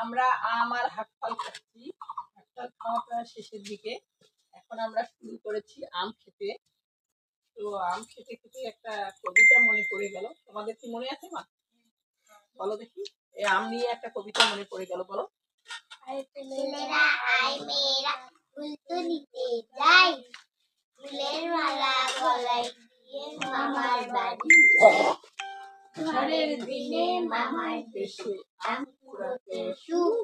আমরা আম আর হাটফল খাচ্ছি। হাটফল খাওয়া প্রায় শেষের দিকে। এখন আমরা শুরু করেছি আম খেতে। তো আম খেতে খেতে একটা কবিতা মনে পড়ে গেল। তোমাদের কি মনে আছে মা? বলো দেখি। এই আম নিয়ে একটা কবিতা মনে পড়ে গেল, বলো। ছেলেরা আয় মেয়েরা ফুল তুলিতে যাই, ফুলের মালা গলায় দিয়ে মামার বাড়ি ঝড়ের দিনে মামার দেশে আম কুড়াতে সুখ,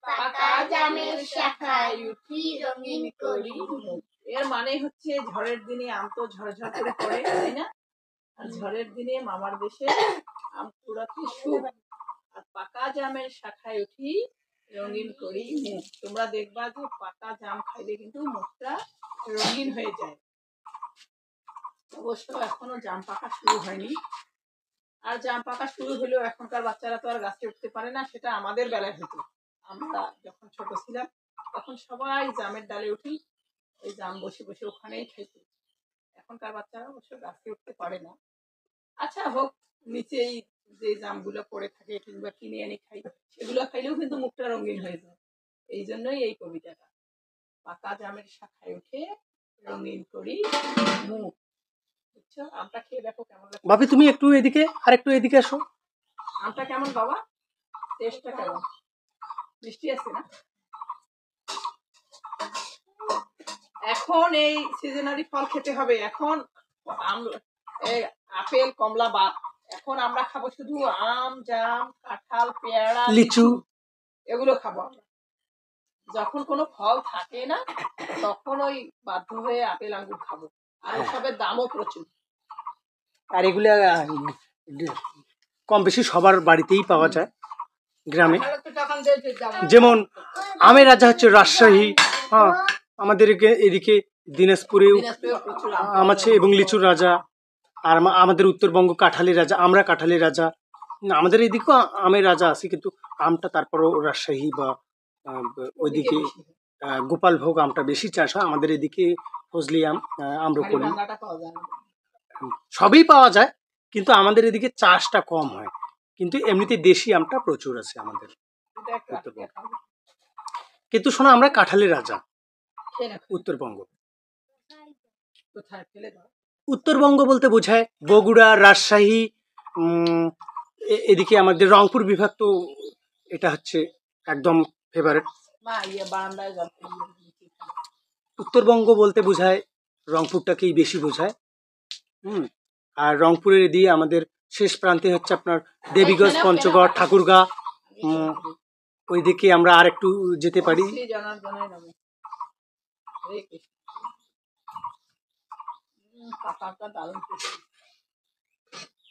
পাকা জামের শাখায় উঠি রঙিন করি মুখ। এর মানে হচ্ছে ঝড়ের দিনে আম তো ঝরঝর করে পড়ে, তাই না? আর ঝড়ের দিনে মামার দেশে আম কুড়াতে সুখ, আর পাকা জামের শাখায় উঠি রঙিন করি মুখ। তোমরা দেখবা যে পাকা জাম খাইলে কিন্তু মুখটা রঙিন হয়ে যায়। অবশ্য এখনো জাম পাকা শুরু হয়নি। আর জাম পাকা শুরু হলেও এখনকার বাচ্চারা তো আর গাছে উঠতে পারে না, সেটা আমাদের বেলায় হতো। আমরা যখন ছোট ছিলাম তখন সবাই জামের ডালে উঠি, ওই জাম বসে বসে ওখানেই খাইতো। এখনকার বাচ্চারা অবশ্য গাছে উঠতে পারে না। আচ্ছা হোক, নিচেই যে জামগুলো পড়ে থাকে কিংবা কিনে এনে খাই, সেগুলো খাইলেও কিন্তু মুখটা রঙিন হয়ে যায়। এই জন্যই এই কবিতাটা, পাকা জামের শাখায় উঠে রঙিন করি মুখ। বুঝছো? আমটা খেয়ে দেখো কেমন লাগে। ভাবি তুমি একটু এদিকে আর একটু এদিকে আসো। আমটা কেমন বাবা? টেস্টটা কেমন? মিষ্টি আছে না? এখন এই সিজনারি ফল খেতে হবে। এখন আপেল কমলা বাদ। এখন আমরা খাবো শুধু আম, জাম, কাঁঠাল, পেয়ারা, লিচু, এগুলো খাবো আমরা। যখন কোনো ফল থাকে না তখন ওই বাধ্য হয়ে আপেল আঙ্গুর খাবো। আর ওসবের দামও প্রচুর। আর এগুলো কম বেশি সবার বাড়িতেই পাওয়া যায় গ্রামে। যেমন আমের রাজা হচ্ছে রাজশাহী, হ্যাঁ, আমাদের এদিকে দিনাজপুরেও আম আছে এবং লিচুর রাজা। আর আমাদের উত্তরবঙ্গ কাঁঠালের রাজা, আমরা কাঁঠালের রাজা। আমাদের এদিকেও আমের রাজা আছে, কিন্তু আমটা তারপরও রাজশাহী বা ওইদিকে গোপালভোগ আমটা বেশি চাষ হয়। আমাদের এদিকে ফজলি আম, আম্রকলি সবই পাওয়া যায়, কিন্তু আমাদের এদিকে চাষটা কম হয়। কিন্তু এমনিতে দেশি আমটা প্রচুর আছে আমাদের উত্তরবঙ্গ। কিন্তু শোনো, আমরা কাঁঠালের রাজা উত্তরবঙ্গ। উত্তরবঙ্গ বলতে বোঝায় বগুড়া, রাজশাহী, এদিকে আমাদের রংপুর বিভাগ, তো এটা হচ্ছে একদম ফেভারিট। উত্তরবঙ্গ বলতে বোঝায় রংপুরটাকেই বেশি বোঝায়। আর রংপুরের এদিকে আমাদের শেষ প্রান্তে হচ্ছে আপনার দেবীগঞ্জ, পঞ্চগড়, ঠাকুরগাঁ। ওইদিকে আমরা আর একটু যেতে পারি।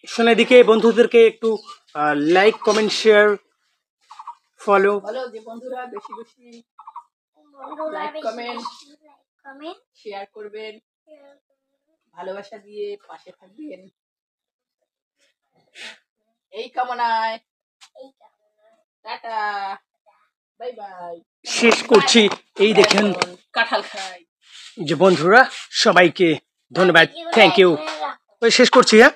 শোনো, এদিকে বন্ধুদেরকে একটু লাইক, কমেন্ট, শেয়ার, ফলো। বন্ধুরা বেশি বেশি লাইক কমেন্ট শেয়ার করবেন, ভালোবাসা দিয়ে পাশে থাকবেন, এই কামনায় টাটা, বাই বাই। শেষ করছি। এই দেখেন কাঁঠাল খাই যে বন্ধুরা, সবাইকে ধন্যবাদ, থ্যাংক ইউ। শেষ করছি, হ্যাঁ।